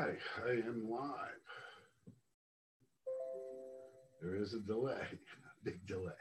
Okay, I am live. There is a delay, big delay.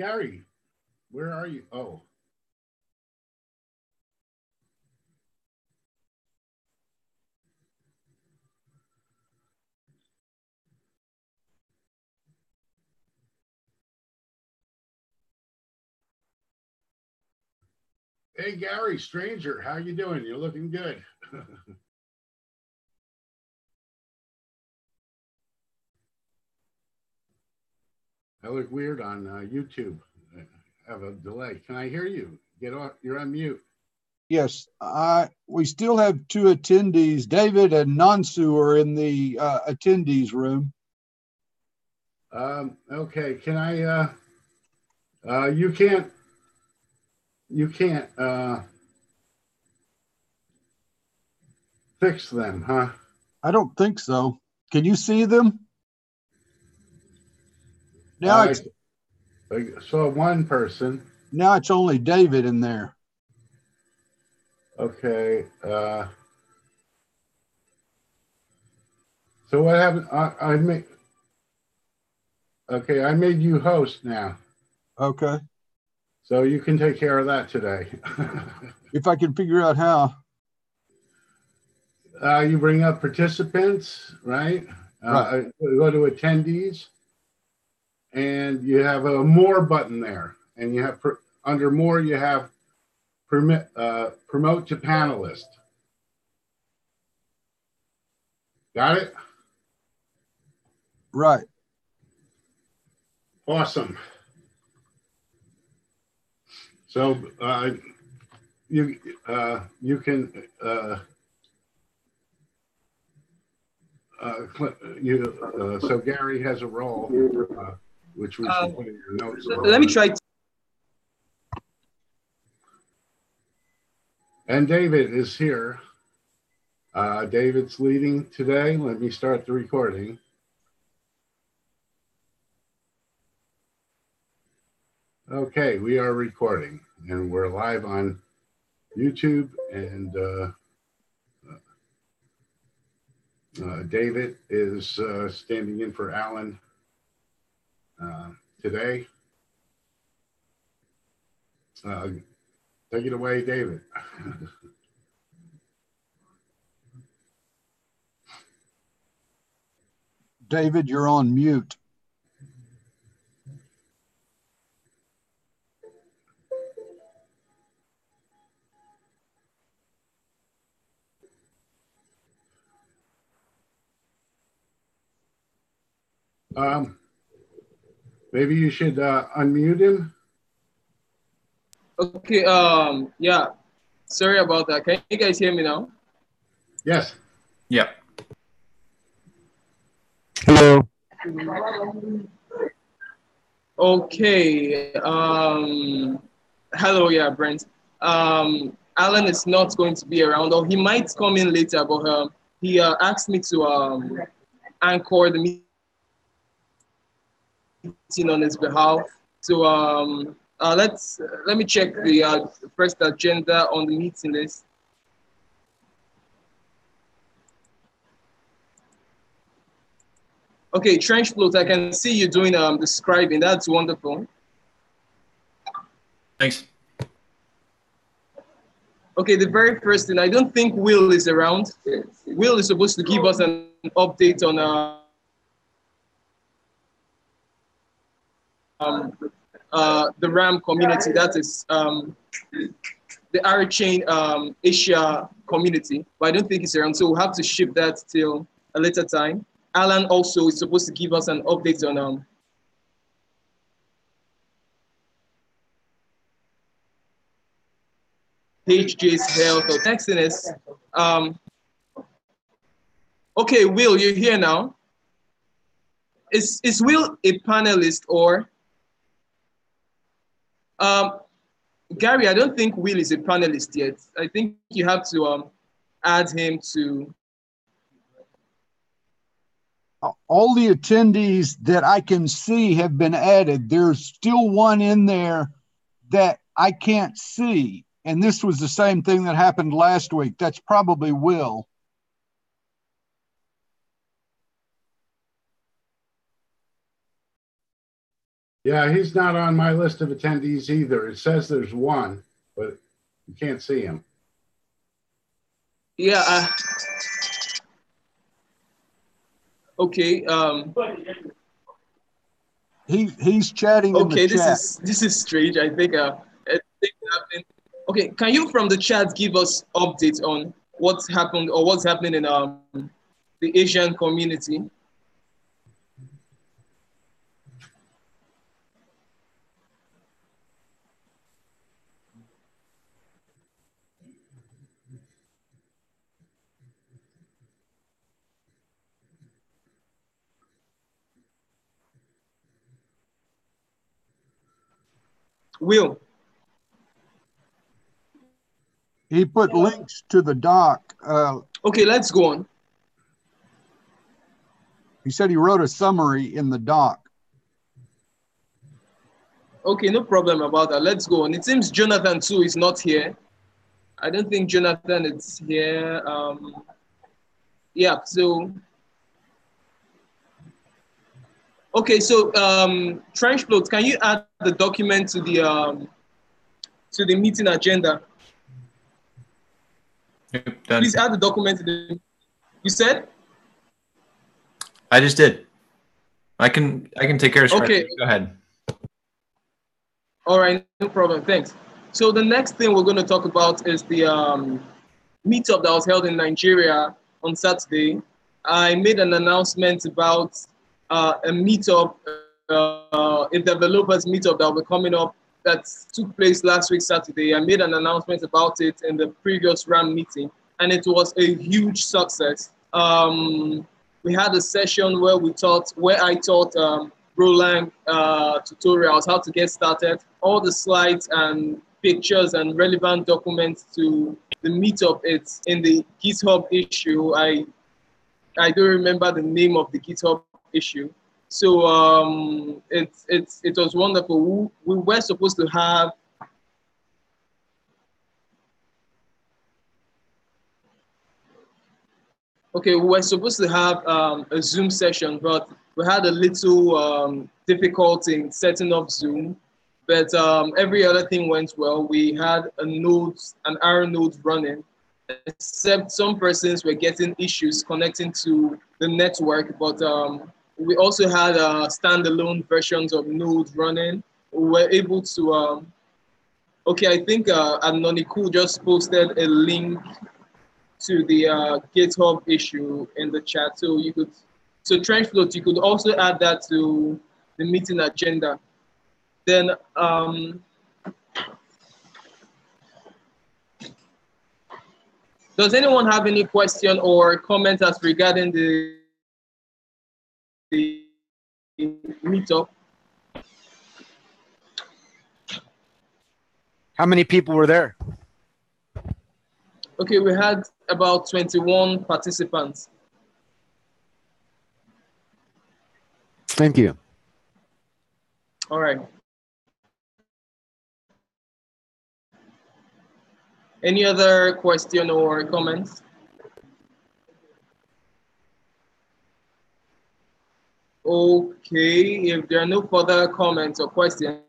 Gary, where are you? Oh. Hey, Gary, stranger, how you doing? You're looking good. I look weird on YouTube. I have a delay. Can I hear you? Get off. You're on mute. Yes, we still have two attendees. David and Nansu are in the attendees room. Okay. Can I? You can't. You can't fix them, huh? I don't think so. Can you see them? Now I saw one person. Now it's only David in there. Okay. So what happened? I made. Okay, I made you host now. Okay. So you can take care of that today. If I can figure out how. You bring up participants, right? Right. Go to attendees, and you have a more button there, and you have under more you have promote to panelist. Got it? Right. Awesome. So you can so Gary has a role, which we should put in your notes. Let me try. And David is here. David's leading today. Let me start the recording. Okay, we are recording, and we're live on YouTube, and David is standing in for Alan today. Take it away, David. David, you're on mute. Maybe you should unmute him. Okay, yeah. Sorry about that. Can you guys hear me now? Yes. Yeah. Hello. Okay. Hello, yeah, Brent. Alan is not going to be around, or he might come in later, but he asked me to anchor the meeting on his behalf. So let me check the first agenda on the meeting list. Okay, Trench Float, I can see you doing the scribing. That's wonderful. Thanks. Okay, the very first thing, I don't think Will is around. Will is supposed to give us an update on the RAM community, that is the Rchain Asia community, but I don't think it's around, so we'll have to ship that till a later time. Alan also is supposed to give us an update on HJ's health or Texiness. Okay, Will, you're here now. Is Will a panelist or? Gary, I don't think Will is a panelist yet. I think you have to add him to. All the attendees that I can see have been added. There's still one in there that I can't see. And this was the same thing that happened last week. That's probably Will. Yeah, he's not on my list of attendees either. It says there's one, but you can't see him. Yeah. Okay. He's chatting in the Okay. chat. This is strange. I think okay. Can you from the chat give us updates on what's happened or what's happening in the Asian community? Will. He put links to the doc. Okay, let's go on. He said he wrote a summary in the doc. Okay, no problem about that. Let's go on. It seems Jonathan too is not here. I don't think Jonathan is here. Yeah, so okay, so Trench Float, can you add the document to the meeting agenda? Yep, done. Please add the document to the. You said? I just did. I can take care of it. Okay. Go ahead. All right, no problem. Thanks. So the next thing we're going to talk about is the meetup that was held in Nigeria on Saturday. I made an announcement about a meetup, a developers meetup that will be coming up that took place last week Saturday. I made an announcement about it in the previous RAM meeting, and it was a huge success. We had a session where I taught Rchain tutorials, how to get started, all the slides and pictures and relevant documents to the meetup. It's in the GitHub issue. I don't remember the name of the GitHub issue. So it was wonderful. We were supposed to have we were supposed to have a Zoom session, but we had a little difficulty in setting up Zoom. But every other thing went well. We had an R node running, except some persons were getting issues connecting to the network. But we also had standalone versions of Node running. We were able to, I think Anoniku just posted a link to the GitHub issue in the chat. So Trench Float, you could also add that to the meeting agenda. Then does anyone have any question or comment as regarding the meetup? How many people were there? Okay, we had about 21 participants. Thank you. All right. Any other question or comments? Okay, if there are no further comments or questions,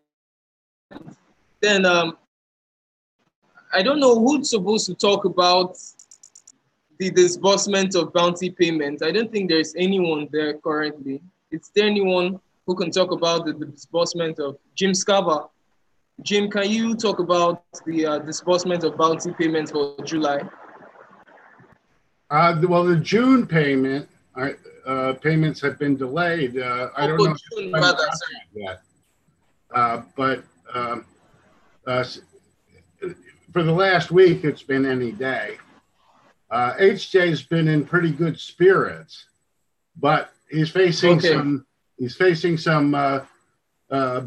then I don't know who's supposed to talk about the disbursement of bounty payments. I don't think there's anyone there currently. Is there anyone who can talk about the disbursement of Jim Scava? Jim, can you talk about the disbursement of bounty payments for July? Well, the June payments have been delayed. I don't know June, rather, yet. But for the last week, it's been any day. HJ's been in pretty good spirits, but he's facing some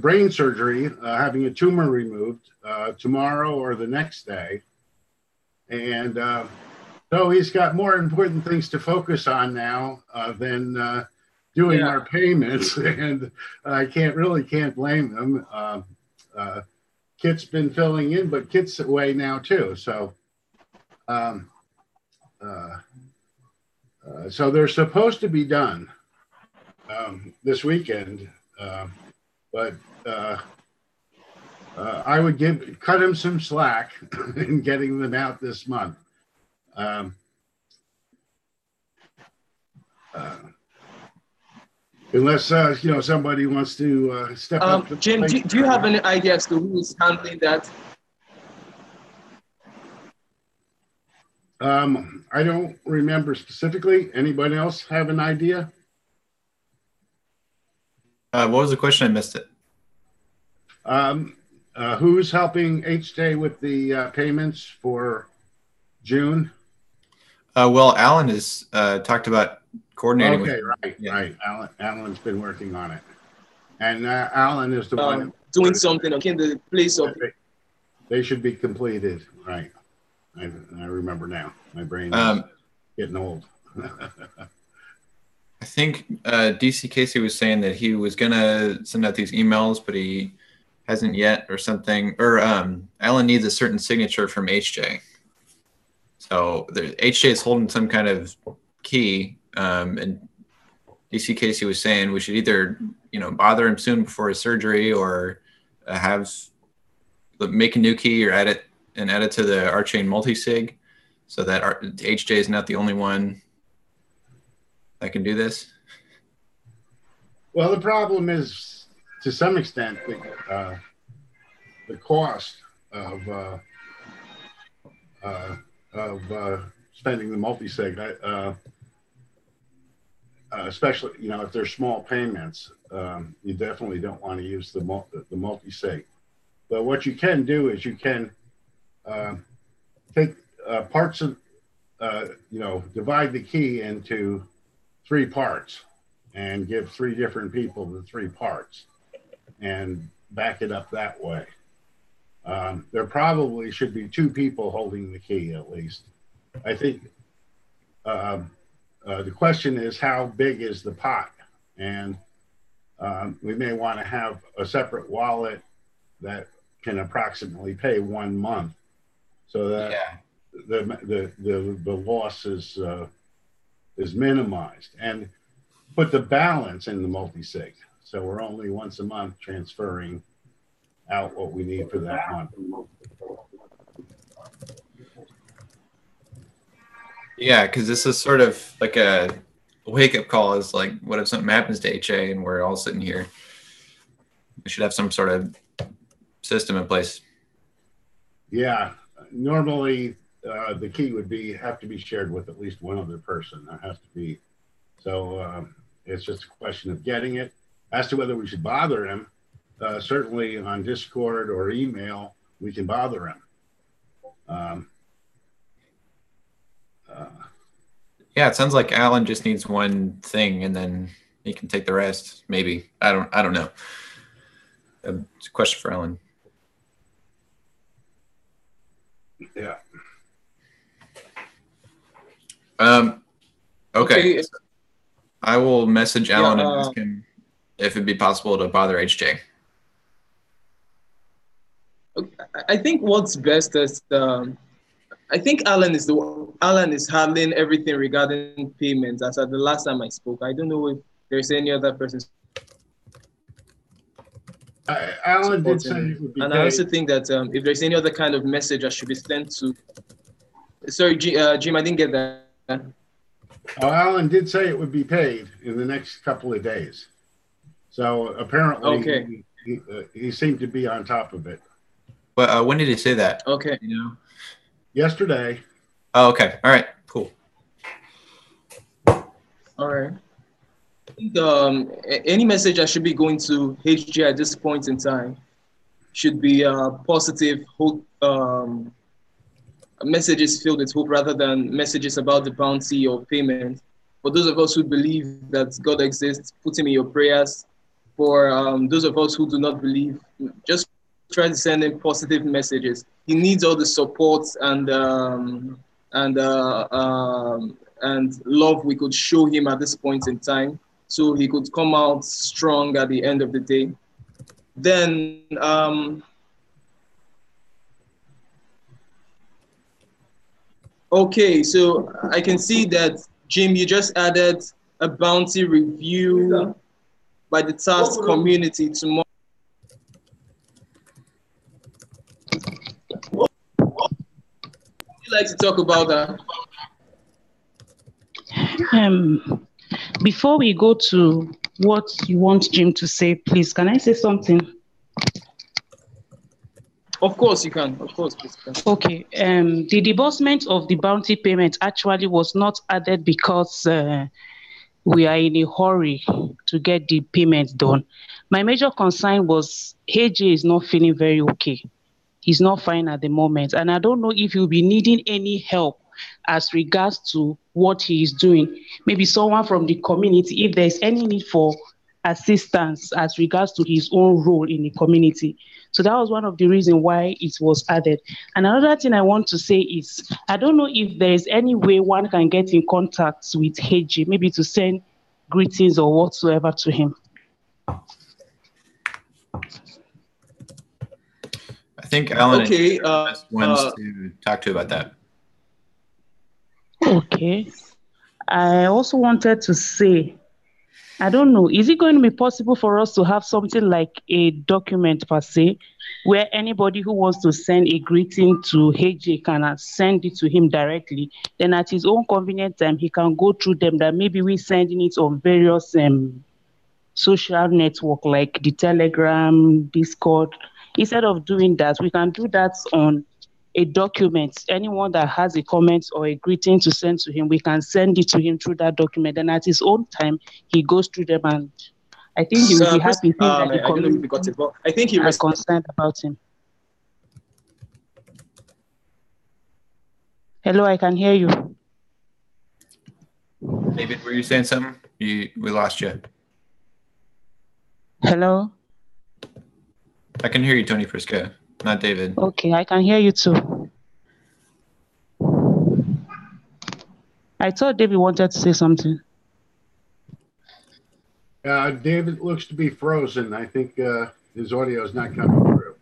brain surgery, having a tumor removed tomorrow or the next day, and so he's got more important things to focus on now than doing our payments, and I can't blame them. Kit's been filling in, but Kit's away now too, so. So they're supposed to be done this weekend, but I would cut him some slack in getting them out this month. Unless somebody wants to step up. Jim, do you have any idea as to who is handling that? I don't remember specifically. Anybody else have an idea? What was the question? I missed it. Who's helping HJ with the payments for June? Well, Alan has talked about coordinating. Okay, right. Alan's been working on it, and Alan is the one doing something in the place of. They should be completed, right? I remember now. My brain is getting old. I think DC Casey was saying that he was gonna send out these emails, but he hasn't yet, or something. Or Alan needs a certain signature from HJ. So HJ is holding some kind of key, and DC Casey was saying we should either bother him soon before his surgery, or make a new key or add it to the Rchain multi-sig, so that HJ is not the only one that can do this. Well, the problem is, to some extent, the cost of spending the multi-sig, especially if they're small payments, you definitely don't want to use the multi-sig. But what you can do is you can take parts of, divide the key into 3 parts and give 3 different people the 3 parts and back it up that way. There probably should be 2 people holding the key at least. I think the question is, how big is the pot? And we may want to have a separate wallet that can approximately pay 1 month, so that the loss is minimized, and put the balance in the multi-sig. So we're only once a month transferring out what we need for that month. Yeah, because this is sort of like a wake-up call. Is like, what if something happens to HA and we're all sitting here? We should have some sort of system in place. Yeah, normally the key would have to be shared with at least one other person. There has to be. So it's just a question of getting it. As to whether we should bother him, certainly on Discord or email, we can bother him. Yeah, it sounds like Alan just needs one thing, and then he can take the rest. Maybe I don't know. It's a question for Alan. Yeah. Okay. I will message Alan and ask him if it'd be possible to bother HJ. I think what's best is I think Alan is handling everything regarding payments. As at the last time I spoke, I don't know if there's any other person. Alan did say it would be and paid. I also think that if there's any other kind of message that should be sent to. Sorry, Jim, I didn't get that. Oh, Alan did say it would be paid in the next couple of days. So apparently, he seemed to be on top of it. But when did he say that? Okay. Yesterday. Oh, okay. All right. Cool. All right. I think any message that should be going to HJ at this point in time should be positive hope, messages filled with hope rather than messages about the bounty or payment. For those of us who believe that God exists, put him in your prayers. For those of us who do not believe, just try to send him positive messages. He needs all the support and love we could show him at this point in time, so he could come out strong at the end of the day. Then okay, so I can see that, Jim, you just added a bounty review by the task community tomorrow. like to talk about that? Before we go to what you want Jim to say, please, can I say something? Of course you can. Of course, please. Okay. The disbursement of the bounty payment actually was not added because we are in a hurry to get the payment done. My major concern was AJ is not feeling very okay. He's not fine at the moment, and I don't know if he'll be needing any help as regards to what he is doing. Maybe someone from the community, if there's any need for assistance as regards to his own role in the community. So that was one of the reasons why it was added. And another thing I want to say is, I don't know if there is any way one can get in contact with HG, maybe to send greetings or whatsoever to him. I think Alan okay, and the best ones to talk to about that. Okay. I also wanted to say, I don't know, is it going to be possible for us to have something like a document per se, where anybody who wants to send a greeting to HJ can send it to him directly? Then at his own convenient time, he can go through them, that maybe we're sending it on various social network like the Telegram, Discord. Instead of doing that, we can do that on a document. Anyone that has a comment or a greeting to send to him, we can send it to him through that document. And at his own time, he goes through them, and I think he will be happy seeing that the I don't know if he got it, but I think he are concerned about him. Hello, I can hear you. David, were you saying something? We lost you. Hello? I can hear you, Tony Prisca, not David. Okay, I can hear you too. I thought David wanted to say something. David looks to be frozen. I think his audio is not coming through.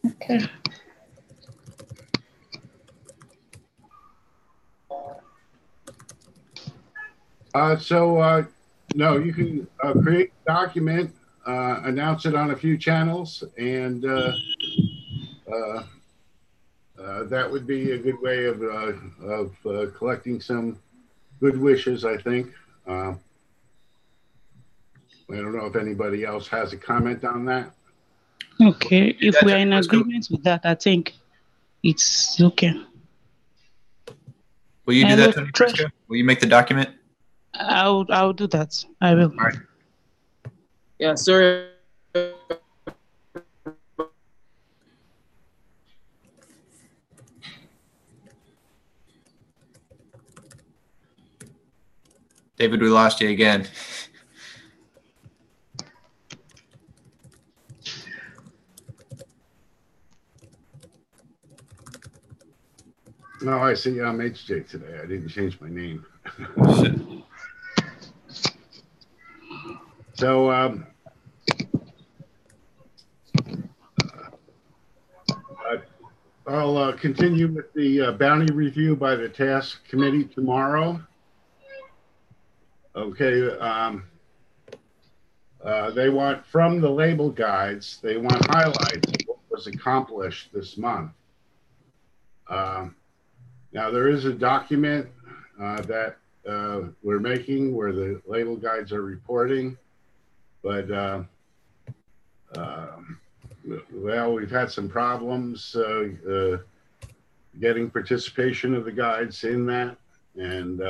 Okay. No, you can create a document, announce it on a few channels, and that would be a good way of collecting some good wishes, I think. I don't know if anybody else has a comment on that. Okay, if we are in agreement with that, I think it's okay. Will you do that, Tony Prisca? Will you make the document? I'll do that. I will. All right. Yeah, sorry. David, we lost you again. No, I see I'm HJ today. I didn't change my name. So I'll continue with the bounty review by the task committee tomorrow. Okay. They want, from the label guides, they want highlights of what was accomplished this month. Now, there is a document that we're making where the label guides are reporting, but well, we've had some problems getting participation of the guides in that. And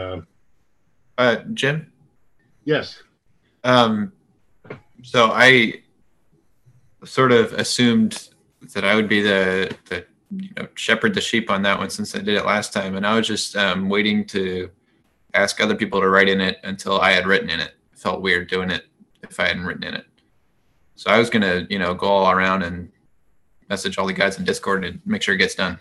Jim? Yes. So I sort of assumed that I would be the shepherd the sheep on that one, since I did it last time, and I was just waiting to ask other people to write in it until I had written in it. It felt weird doing it if I hadn't written in it. So I was gonna, go all around and message all the guys in Discord and make sure it gets done.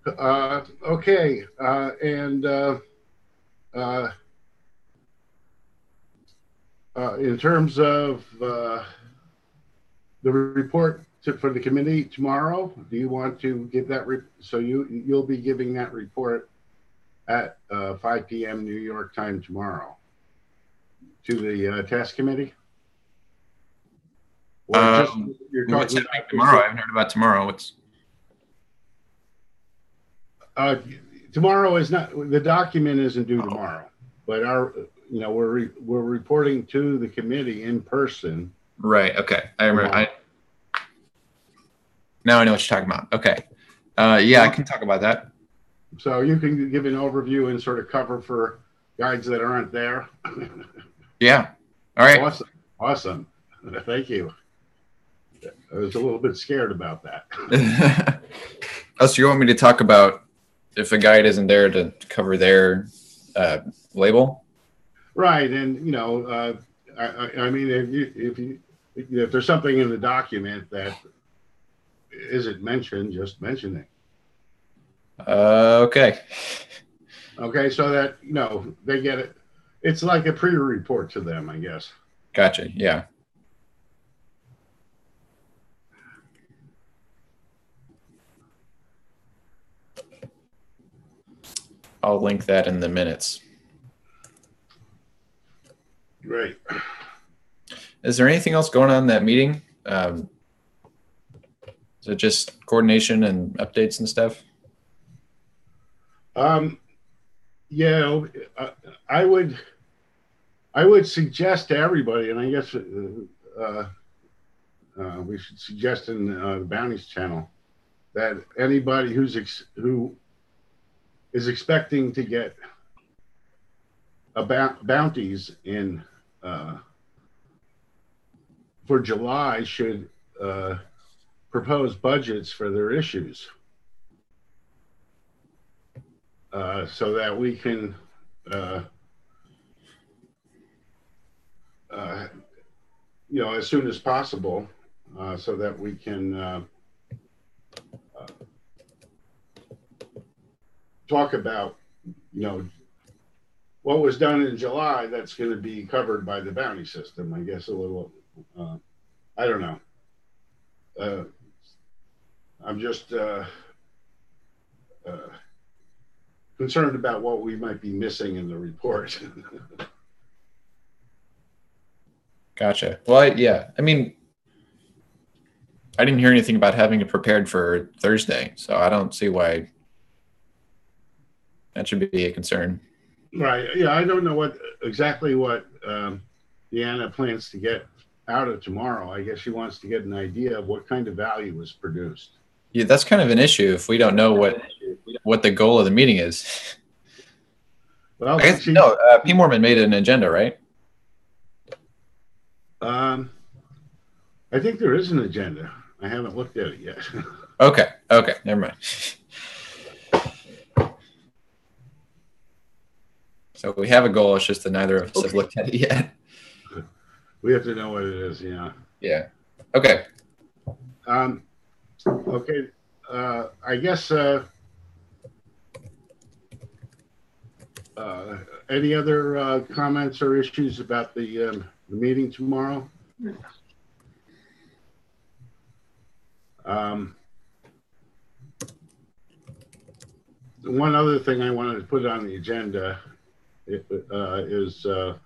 Okay, in terms of the report for the committee tomorrow, do you want to give that? So you'll be giving that report at 5 p.m. New York time tomorrow to the task committee? Or just you're what's talking happening about tomorrow? I haven't heard about tomorrow. What's tomorrow is not, the document isn't due tomorrow, but we're reporting to the committee in person. right? Okay, I remember. Now I know what you're talking about. Okay, yeah, I can talk about that. So you can give an overview and sort of cover for guides that aren't there. Yeah. All right. Awesome. Thank you. I was a little bit scared about that. Oh, so you want me to talk about if a guide isn't there to cover their label? Right, and I mean, if there's something in the document that isn't mentioned, just mention it. Okay. Okay, so that they get it. It's like a pre-report to them, I guess. Gotcha. Yeah. I'll link that in the minutes. Great. Is there anything else going on in that meeting? Is it just coordination and updates and stuff? Yeah, I would suggest to everybody, and I guess we should suggest in the Bounties channel that anybody who is expecting to get bounties in for July should propose budgets for their issues so that we can as soon as possible so that we can talk about what was done in July that's going to be covered by the bounty system. I guess a little I don't know. I'm just concerned about what we might be missing in the report. Gotcha. Well, yeah. I mean, I didn't hear anything about having it prepared for Thursday, so I don't see why that should be a concern. Right. Yeah, I don't know exactly what Deanna plans to get out of tomorrow. I guess she wants to get an idea of what kind of value was produced. Yeah, that's kind of an issue if we don't know what the goal of the meeting is. Well, I guess, P. Mormon made an agenda, right? I think there is an agenda. I haven't looked at it yet. Okay, never mind. So we have a goal. It's just that neither of us have looked at it yet. We have to know what it is. Yeah. Yeah. Okay. Okay. I guess. Any other comments or issues about the meeting tomorrow? One other thing I wanted to put on the agenda is a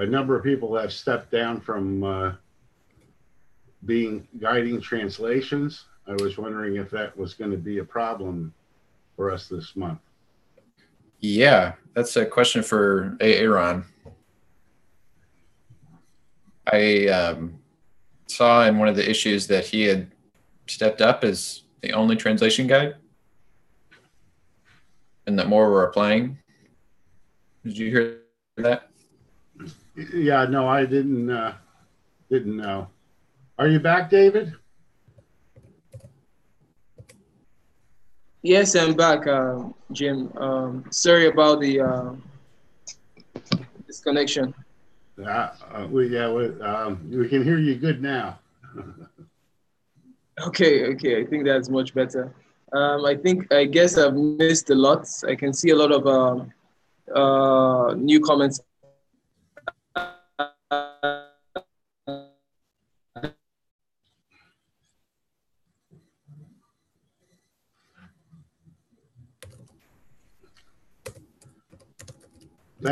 number of people have stepped down from being guiding translations. I was wondering if that was going to be a problem for us this month. Yeah, that's a question for Aaron. I saw in one of the issues that he had stepped up as the only translation guide, and that more were applying. Did you hear that? Yeah, no, I didn't know. Are you back, David? Yes, I'm back, Jim. Sorry about the disconnection. We can hear you good now. Okay. I think that's much better. I guess I've missed a lot. I can see a lot of new comments.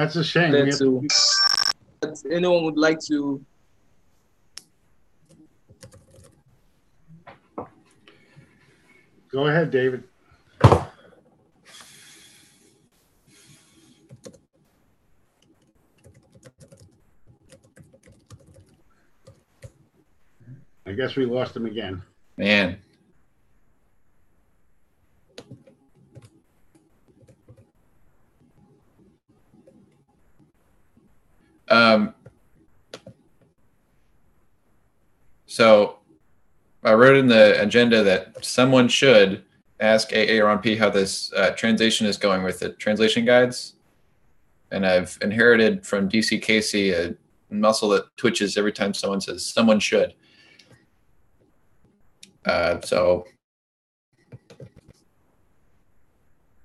That's a shame. Then to anyone would like to. Go ahead, David. I guess we lost him again. Man. So I wrote in the agenda that someone should ask AARP how this translation is going with the translation guides. And I've inherited from DC Casey a muscle that twitches every time someone says someone should. So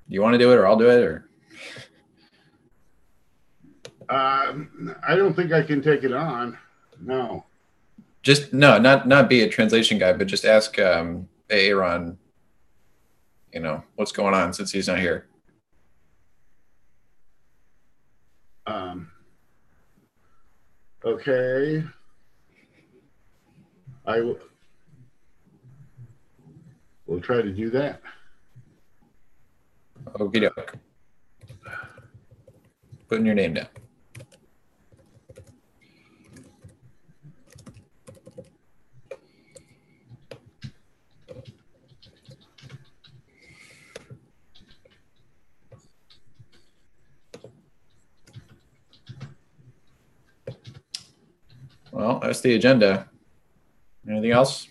you want to do it, or I'll do it, or? I don't think I can take it on. No. Just no, not be a translation guy, but just ask Aaron, you know, what's going on since he's not here. Okay. We'll try to do that. Okie doke. Putting your name down. Well, that's the agenda. Anything else?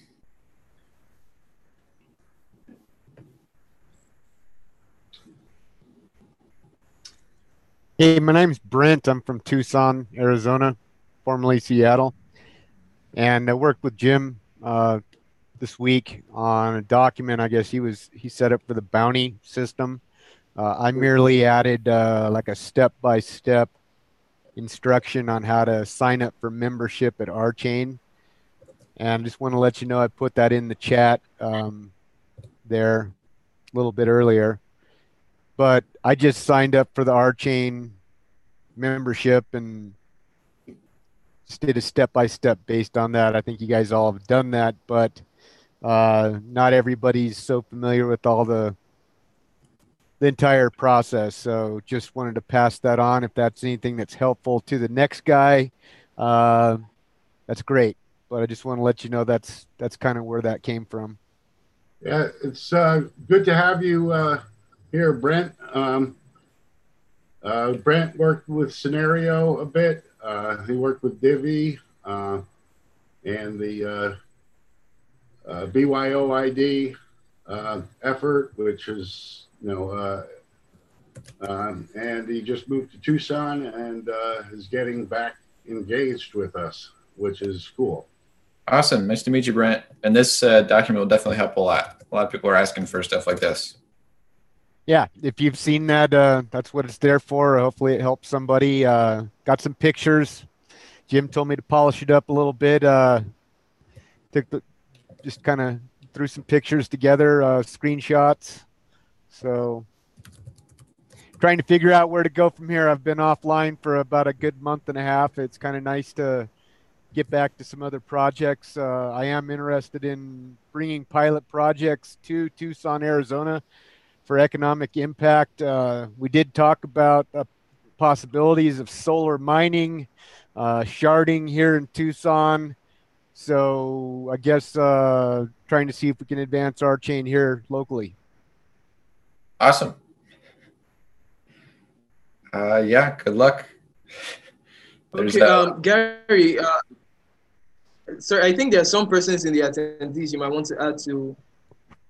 Hey, my name's Brent. I'm from Tucson, Arizona, formerly Seattle. And I worked with Jim this week on a document. I guess he set up for the bounty system. I merely added like a step-by-step instruction on how to sign up for membership at Rchain. And I just want to let you know I put that in the chat there a little bit earlier. But I just signed up for the Rchain membership and just did a step-by-step based on that. I think you guys all have done that, but not everybody's so familiar with all the entire process. So just wanted to pass that on. If that's anything that's helpful to the next guy, that's great. But I just want to let you know that's kind of where that came from. Yeah, it's good to have you here, Brent. Brent worked with Scenario a bit. He worked with Divi and the BYOID effort, which is, and he just moved to Tucson and is getting back engaged with us, which is cool. Awesome. Nice to meet you, Brent. And this document will definitely help a lot. A lot of people are asking for stuff like this. Yeah, if you've seen that, that's what it's there for. Hopefully it helps somebody. Got some pictures. Jim told me to polish it up a little bit. Just kind of threw some pictures together, screenshots. So trying to figure out where to go from here. I've been offline for about a good month and a half. It's kind of nice to get back to some other projects. I am interested in bringing pilot projects to Tucson, Arizona for economic impact. We did talk about possibilities of solar mining, sharding here in Tucson. So I guess trying to see if we can advance Rchain here locally. Awesome. Yeah, good luck. Okay, Gary, sir, I think there are some persons in the attendees you might want to add to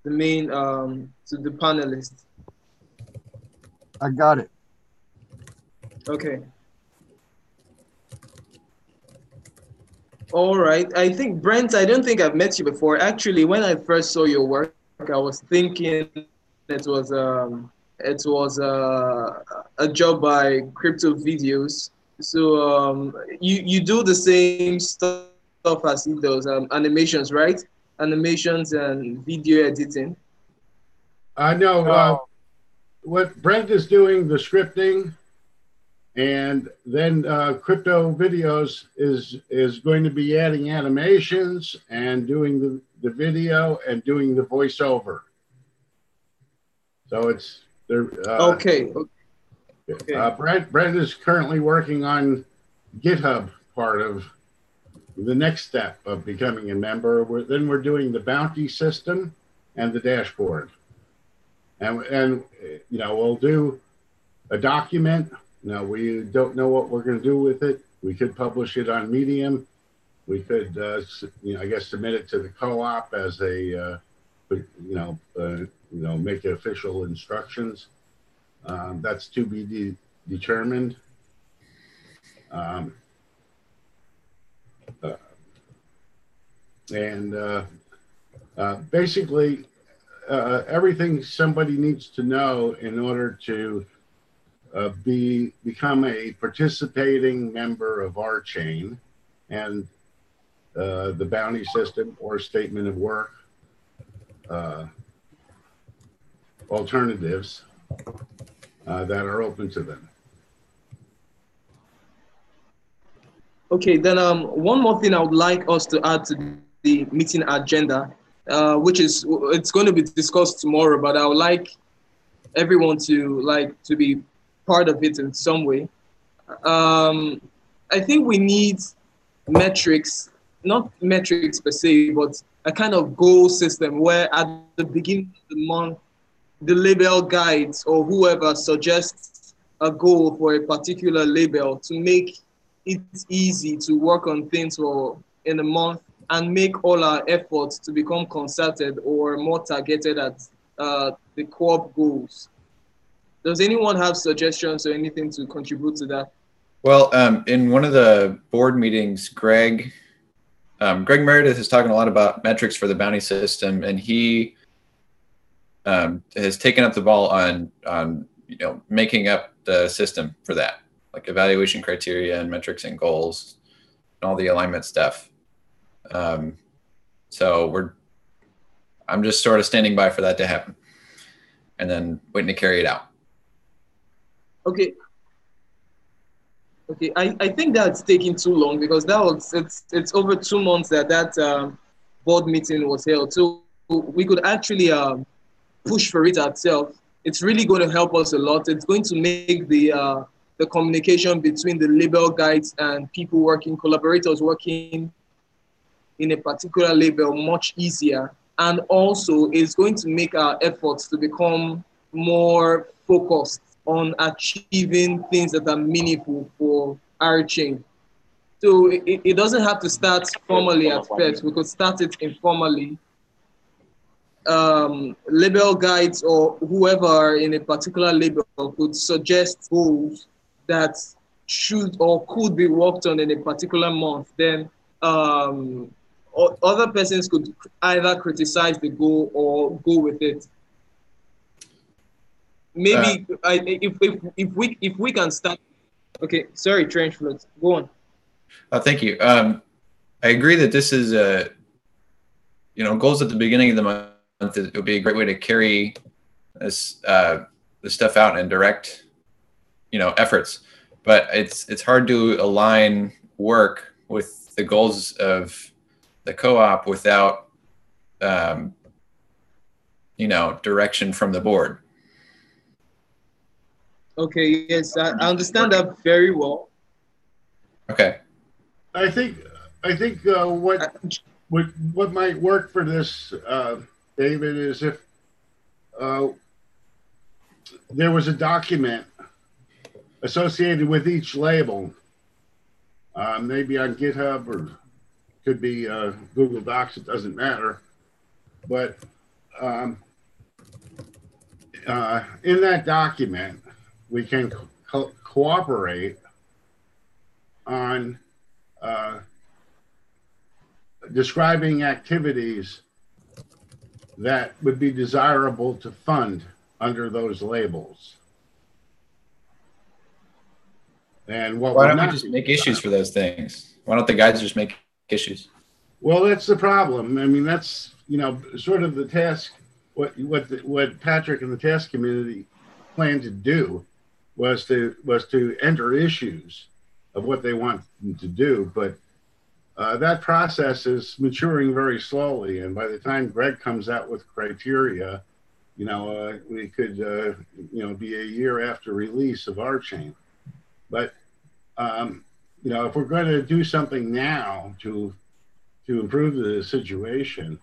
the main, to the panelists. I got it. Okay. All right. I think, Brent, I don't think I've met you before. Actually, when I first saw your work, I was thinking it was a job by Crypto Videos. So you do the same stuff as he does, animations, right? Animations and video editing. No, what Brent is doing, the scripting And then Crypto Videos is going to be adding animations and doing the video and doing the voiceover. So it's there. Okay. Brent is currently working on GitHub part of the next step of becoming a member. Then we're doing the bounty system and the dashboard, and you know, we'll do a document. Now, we don't know what we're going to do with it. We could publish it on Medium. We could, you know, I guess submit it to the co-op as a, make it official instructions. That's to be determined. Basically, everything somebody needs to know in order to become a participating member of Rchain and the bounty system or statement of work alternatives that are open to them. Okay, then one more thing I would like us to add to the meeting agenda, which is it's going to be discussed tomorrow, but I would like everyone to be part of it in some way. I think we need metrics, not metrics per se, but a kind of goal system where at the beginning of the month, the label guides or whoever suggests a goal for a particular label to make it easy to work on things for in a month and make all our efforts to become concerted or more targeted at the co-op goals. Does anyone have suggestions or anything to contribute to that? Well, in one of the board meetings, Greg Meredith is talking a lot about metrics for the bounty system, and he has taken up the ball on making up the system for that, like evaluation criteria and metrics and goals and all the alignment stuff. So I'm just sort of standing by for that to happen, and then waiting to carry it out. Okay. I think that's taking too long because it's over 2 months that board meeting was held. So we could actually push for it ourselves. It's really going to help us a lot. It's going to make the communication between the label guides and collaborators working in a particular label much easier. And also it's going to make our efforts to become more focused on achieving things that are meaningful for Rchain. So it doesn't have to start formally at first. We could start it informally. Label guides or whoever in a particular label could suggest goals that should or could be worked on in a particular month. Then other persons could either criticize the goal or go with it. Maybe if we can start. Okay, sorry, Trench Float. Go on. Thank you. I agree that this is goals at the beginning of the month. It would be a great way to carry this stuff out and direct efforts. But it's hard to align work with the goals of the co-op without direction from the board. Okay, yes, I understand that very well. Okay. I think what might work for this, David, is if there was a document associated with each label, maybe on GitHub or could be Google Docs. It doesn't matter, but in that document, we can cooperate on describing activities that would be desirable to fund under those labels. And what why don't we just make issues for those things? Why don't the guides just make issues? Well, that's the problem. I mean, that's sort of the task. What Patrick and the task community plan to do was to enter issues of what they want to do, but that process is maturing very slowly. And by the time Greg comes out with criteria, we could be a year after release of Rchain. But if we're going to do something now to improve the situation,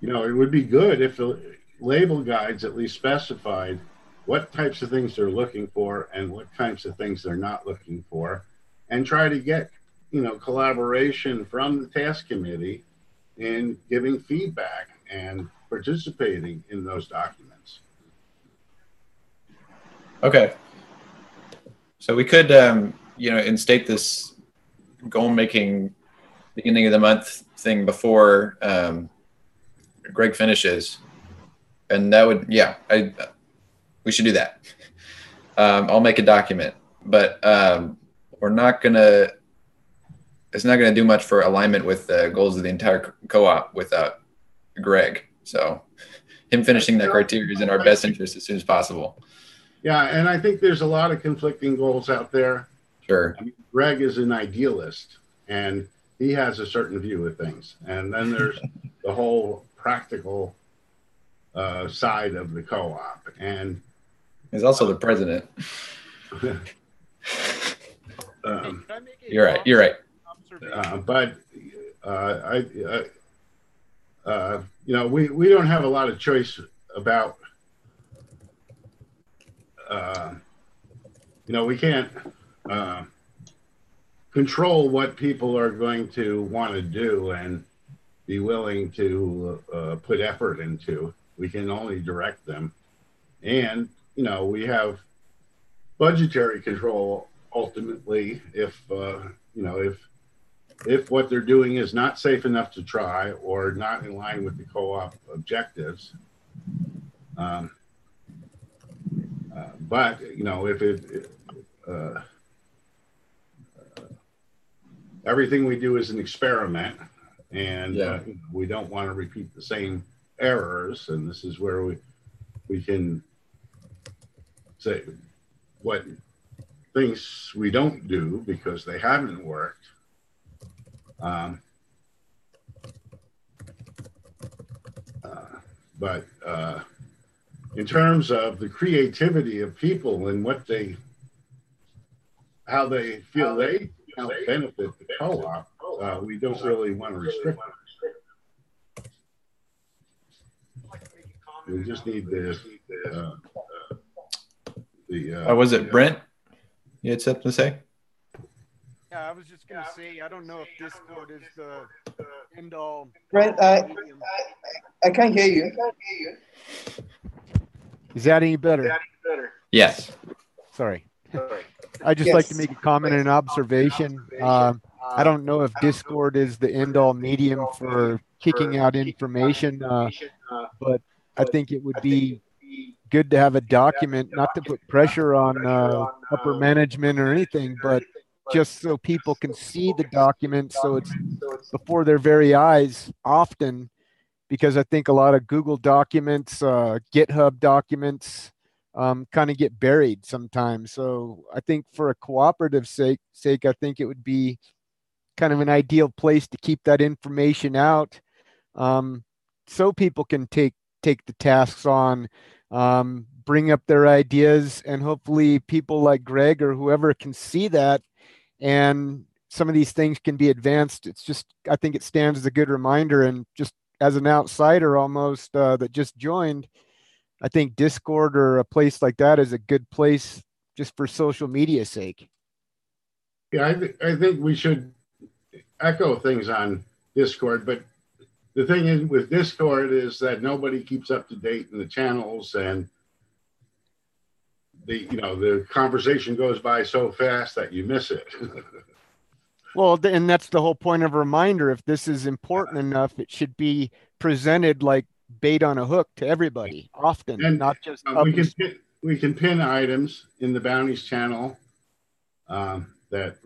it would be good if the label guides at least specified what types of things they're looking for and what types of things they're not looking for, and try to get collaboration from the task committee in giving feedback and participating in those documents. Okay. So we could, instate this goal-making beginning of the month thing before Greg finishes, and that would, we should do that. I'll make a document, but we're not gonna. It's not gonna do much for alignment with the goals of the entire co-op without Greg. So, him finishing that criteria is in our best interest as soon as possible. Yeah, and I think there's a lot of conflicting goals out there. Sure. I mean, Greg is an idealist, and he has a certain view of things. And then there's the whole practical side of the co-op. And he's also the president. You're right. You're right. We don't have a lot of choice about. We can't control what people are going to want to do and be willing to put effort into. We can only direct them. And, we have budgetary control ultimately if what they're doing is not safe enough to try or not in line with the co-op objectives. But if everything we do is an experiment, and we don't want to repeat the same errors, and this is where we can say what things we don't do because they haven't worked. But in terms of the creativity of people and how they feel they benefit the co-op, we don't really want to restrict them. We just need was it Brent? You had something to say? Yeah, I was just going to say, I don't know if Discord is the end all. Brent, I can't hear you. Is that any better? Yes. Sorry. I just like to make a comment and an observation. I don't know if Discord is the end all medium for kicking out information, but I think it would be good to have a document, not to put pressure on upper management or anything, but just so people can see the document, so it's before their very eyes often, because I think a lot of Google documents, GitHub documents kind of get buried sometimes. So I think for a cooperative sake, I think it would be kind of an ideal place to keep that information out, so people can take the tasks on, bring up their ideas, and hopefully people like Greg or whoever can see that, and some of these things can be advanced. It's just, I think it stands as a good reminder, and just as an outsider almost that just joined, I think Discord or a place like that is a good place just for social media sake. Yeah, I think we should echo things on Discord, but the thing is with Discord is that nobody keeps up to date in the channels, and the conversation goes by so fast that you miss it. Well, and that's the whole point of a reminder. If this is important enough, it should be presented like bait on a hook to everybody often, and not just we can pin items in the bounties channel that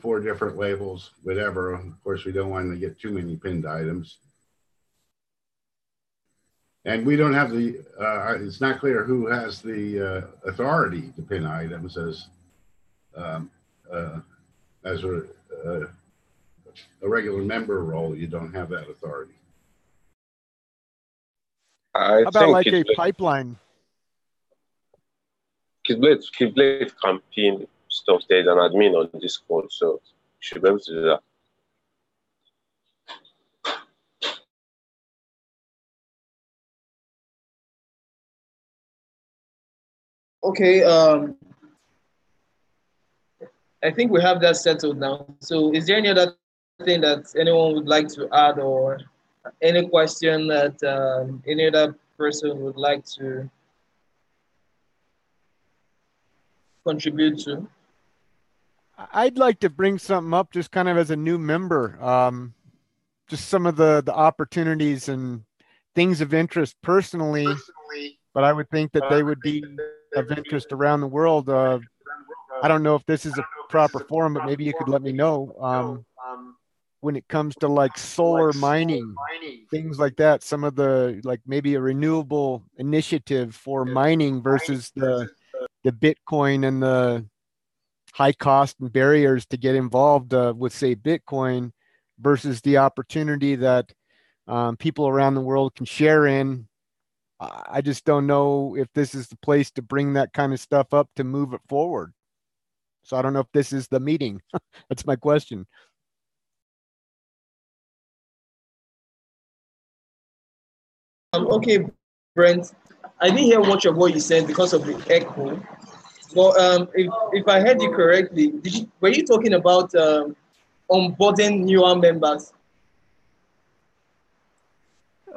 4 different labels, whatever. Of course, we don't want to get too many pinned items. And we don't have the, it's not clear who has the authority to pin items um, uh, as a regular member role. You don't have that authority. How about like a pipeline? Kidblade can pin stuff. There's an admin on Discord, so you should be able to do that. Okay, I think we have that settled now. So is there any other thing that anyone would like to add, or any question that any other person would like to contribute to? I'd like to bring something up just kind of as a new member. Just some of the opportunities and things of interest personally, but I would think that they would be of interest around the world. I don't know if this is a proper forum, but maybe you could let me know. When it comes to like solar mining, things like that, some of the, like maybe a renewable initiative for mining versus the Bitcoin and the high cost and barriers to get involved with, say, Bitcoin versus the opportunity that people around the world can share in. I just don't know if this is the place to bring that kind of stuff up to move it forward. So I don't know if this is the meeting. That's my question. Okay, Brent, I didn't hear much of what you said because of the echo. But if I heard you correctly, were you talking about onboarding newer members?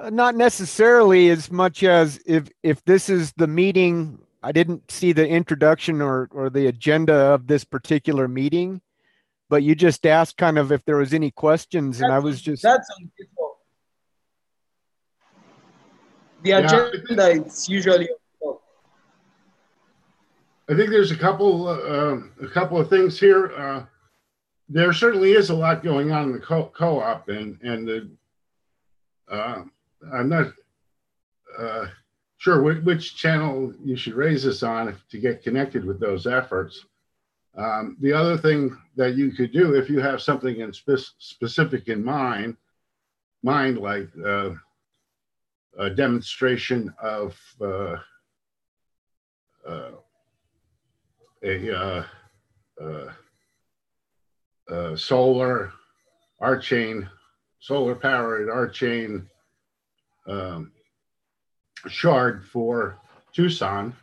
Not necessarily as much as if this is the meeting. I didn't see the introduction or the agenda of this particular meeting, but you just asked kind of if there was any questions, and I was just... That's on GitHub. The agenda is usually... I think there's a couple of things here. There certainly is a lot going on in the co-op, and the I'm not sure which channel you should raise this on to get connected with those efforts. The other thing that you could do, if you have something in specific in mind, like a demonstration of solar Rchain, solar powered Rchain shard for Tucson,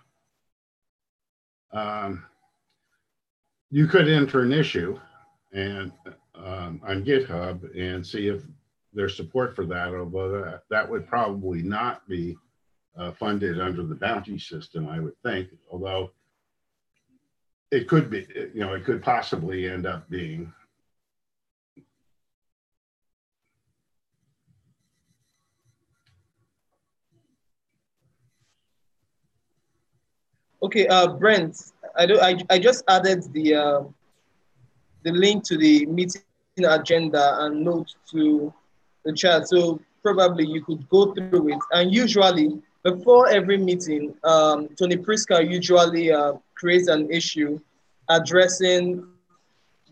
you could enter an issue and on GitHub and see if there's support for that, although that would probably not be funded under the bounty system, I would think, although it could be, it could possibly end up being. Okay, Brent, I just added the link to the meeting agenda and note to the chat, so probably you could go through it. And usually, before every meeting, Tony Priska usually creates an issue addressing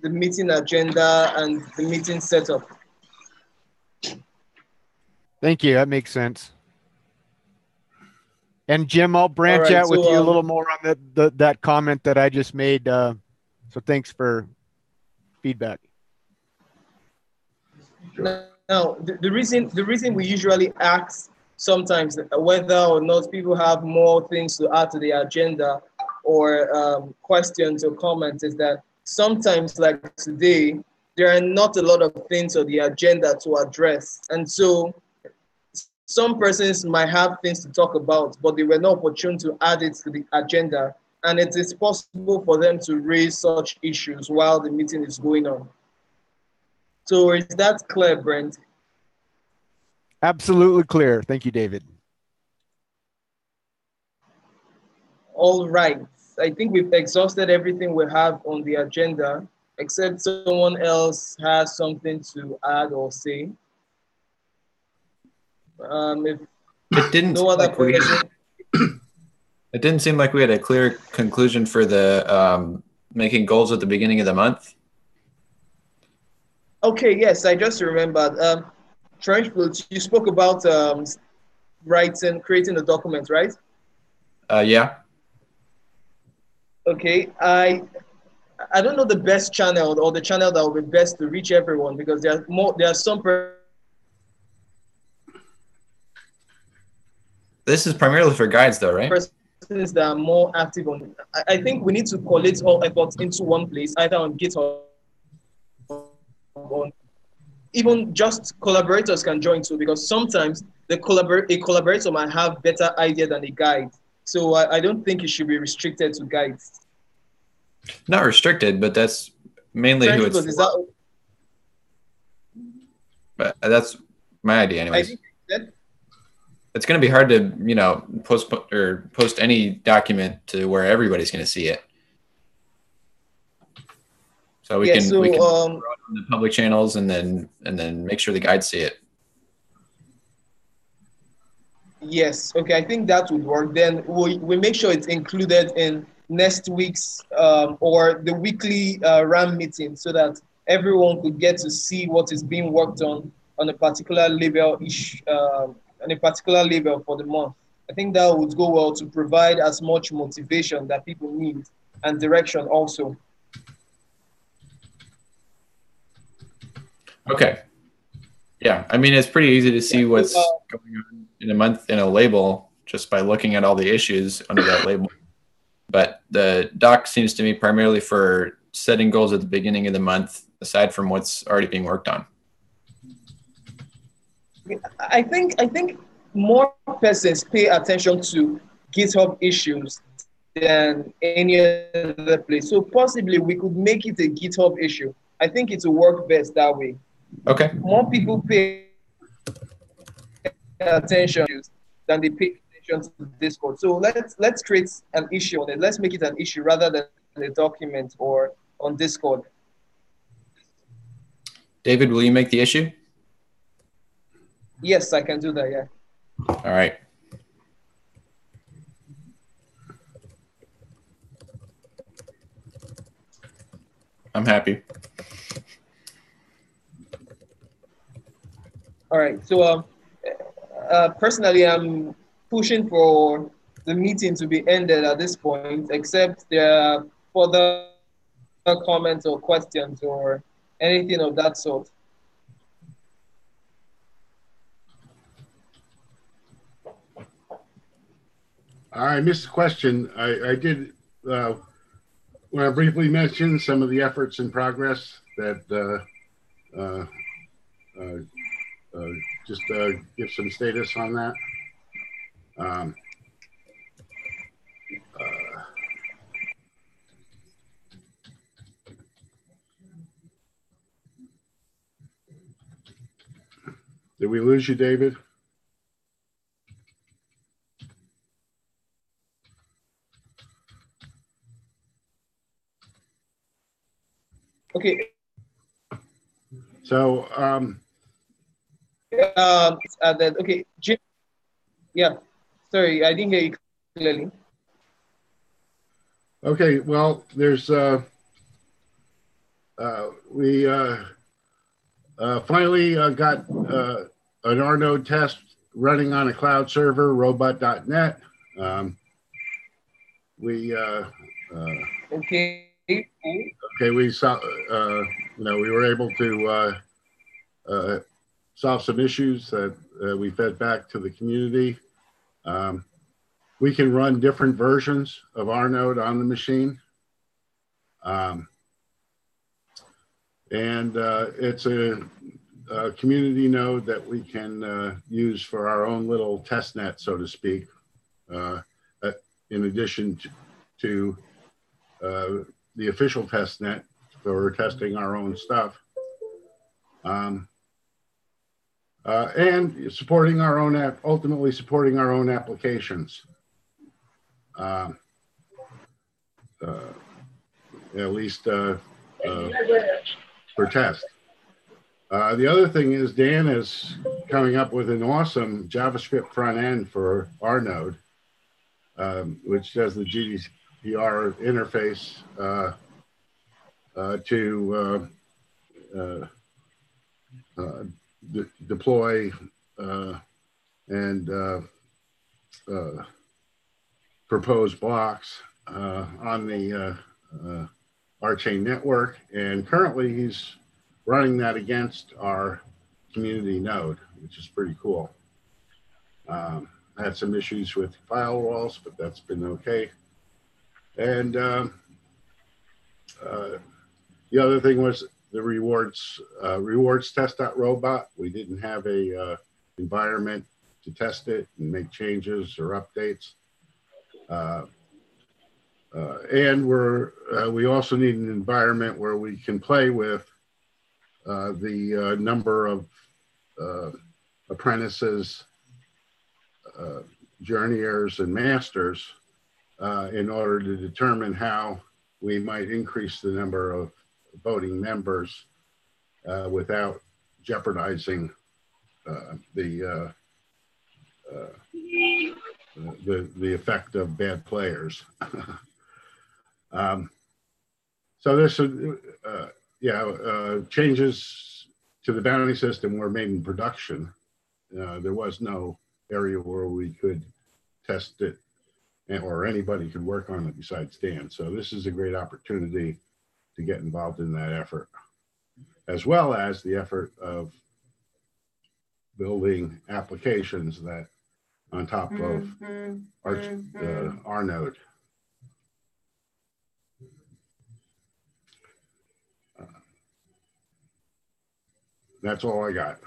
the meeting agenda and the meeting setup. Thank you. That makes sense. And Jim, I'll branch out with you a little more on that comment that I just made. So thanks for feedback. Sure. Now, the reason we usually ask sometimes whether or not people have more things to add to the agenda or questions or comments is that sometimes, like today, there are not a lot of things on the agenda to address. And so some persons might have things to talk about, but they were not opportune to add it to the agenda. And it is possible for them to raise such issues while the meeting is going on. So is that clear, Brent? Absolutely clear. Thank you, David. All right. I think we've exhausted everything we have on the agenda, except someone else has something to add or say. If It didn't. No other person. It didn't seem like we had a clear conclusion for the making goals at the beginning of the month. Okay, yes, I just remembered. Trench Floats, you spoke about creating a document, right? Yeah. Okay, I don't know the best channel or the channel that will be best to reach everyone, because there are some This is primarily for guides, though, right? persons that are more active on. I think we need to collate all efforts into one place, either on GitHub or even just collaborators can join too, because sometimes a collaborator might have better idea than a guide. So I don't think it should be restricted to guides. Not restricted, but that's mainly Trench who it's Floats, for. But that's my idea, anyways. It's going to be hard to, post any document to where everybody's going to see it. So we can throw it on the public channels and then make sure the guides see it. Yes. Okay. I think that would work. Then we make sure it's included in next week's or the weekly RAM meeting, so that everyone could get to see what is being worked on a particular level on a particular level for the month. I think that would go well to provide as much motivation that people need and direction also. Okay. Yeah, I mean, it's pretty easy to see what's going on in a month in a label just by looking at all the issues under that label. But the doc seems to me primarily for setting goals at the beginning of the month, aside from what's already being worked on. I think more persons pay attention to GitHub issues than any other place. So possibly we could make it a GitHub issue. I think it will work best that way. Okay. More people pay attention than they pay attention to Discord. So let's create an issue on it. Let's make it an issue rather than a document or on Discord. David, will you make the issue? Yes, I can do that, yeah. All right. I'm happy. All right. So personally, I'm pushing for the meeting to be ended at this point, except there are further comments or questions or anything of that sort. I missed the question. I did want to briefly mention some of the efforts in progress that just give some status on that. Did we lose you, David? Okay. So, okay, Jim. Yeah, sorry, I didn't hear you clearly. Okay, well, there's we finally got an RNode test running on a cloud server, robot.net. Okay. Okay, we saw, we were able to solve some issues that we fed back to the community. We can run different versions of RNode on the machine. And it's a community node that we can use for our own little test net, so to speak, in addition to the official test net for testing our own stuff. And supporting our own ultimately supporting our own applications. At least for test. The other thing is Dan is coming up with an awesome JavaScript front end for our node, which does the GDPR interface to deploy and propose blocks on the Rchain network. And currently he's running that against our community node, which is pretty cool. I had some issues with firewalls, but that's been okay. And the other thing was the rewards test.robot. We didn't have a environment to test it and make changes or updates. And we also need an environment where we can play with the number of apprentices, journeyers, and masters in order to determine how we might increase the number of voting members without jeopardizing the effect of bad players. So there's changes to the bounty system were made in production. There was no area where we could test it or anybody could work on it besides Dan. So this is a great opportunity to get involved in that effort, as well as the effort of building applications that on top of our node. That's all I got.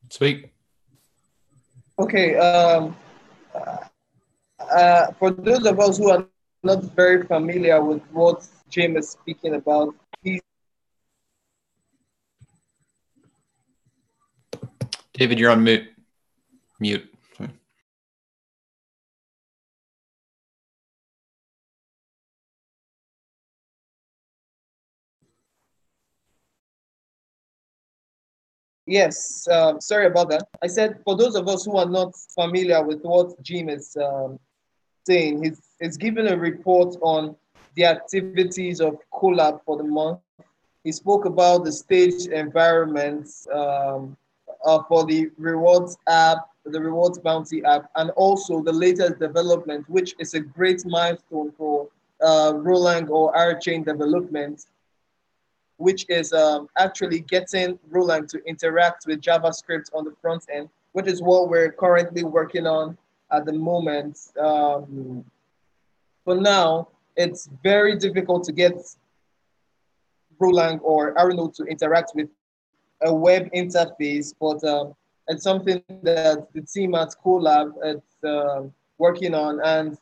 Sweet. Okay. For those of us who are not very familiar with what Jim is speaking about, David, you're on mute. Mute. Sorry. Yes, sorry about that. I said, for those of us who are not familiar with what Jim is saying, he's given a report on the activities of Collab for the month. He spoke about the staged environments for the rewards app, the rewards bounty app, and also the latest development, which is a great milestone for Roland or Rchain development, which is actually getting Roland to interact with JavaScript on the front end, which is what we're currently working on at the moment. For now, it's very difficult to get Roland or Aronode to interact with a web interface, but it's something that the team at Collab is working on, and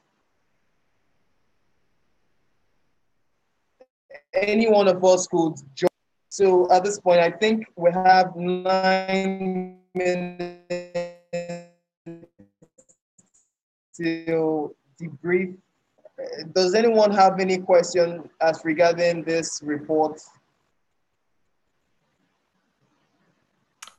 any one of us could join. So at this point, I think we have 9 minutes to debrief. Does anyone have any question as regarding this report?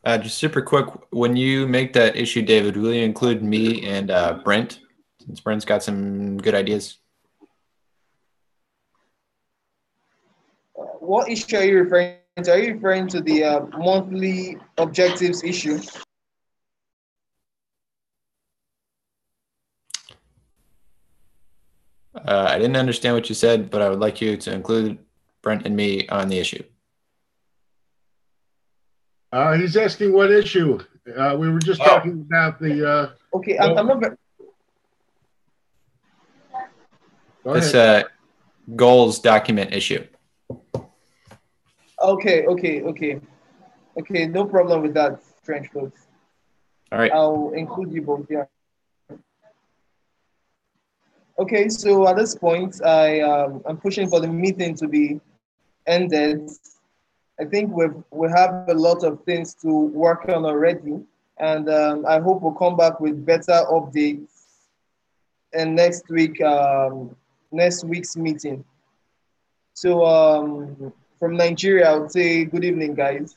Just super quick, when you make that issue, David, will you include me and Brent, since Brent's got some good ideas? What issue are you referring to? Are you referring to the monthly objectives issue? I didn't understand what you said, but I would like you to include Brent and me on the issue. He's asking what issue. We were just talking about the. Okay, I'm not. This goals document issue. Okay, no problem with that, Trench Coat. All right. I'll include you both here. Okay, so at this point, I'm pushing for the meeting to be ended. I think we have a lot of things to work on already, and I hope we'll come back with better updates in next week's meeting. So from Nigeria, I would say good evening, guys.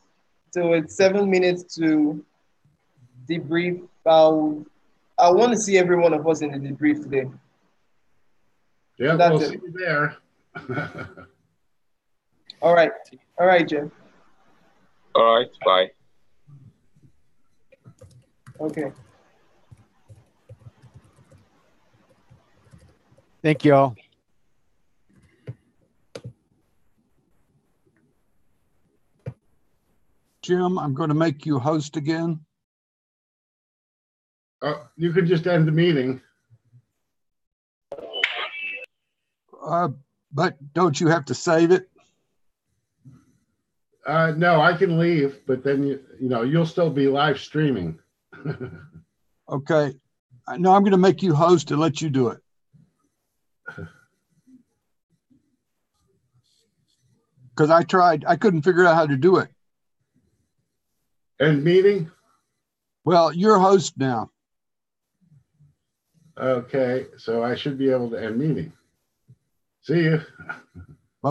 So it's 7 minutes to debrief. I want to see every one of us in the debrief today. Yeah, That's we'll it. see you there. All right, Jeff. All right, bye. Okay. Thank you all. Jim, I'm going to make you host again. You could just end the meeting. But don't you have to save it? No, I can leave, but then you'll still be live streaming. Okay. No, I'm going to make you host and let you do it. Because I tried, I couldn't figure out how to do it. End meeting? Well, you're host now. Okay, so I should be able to end meeting. See you.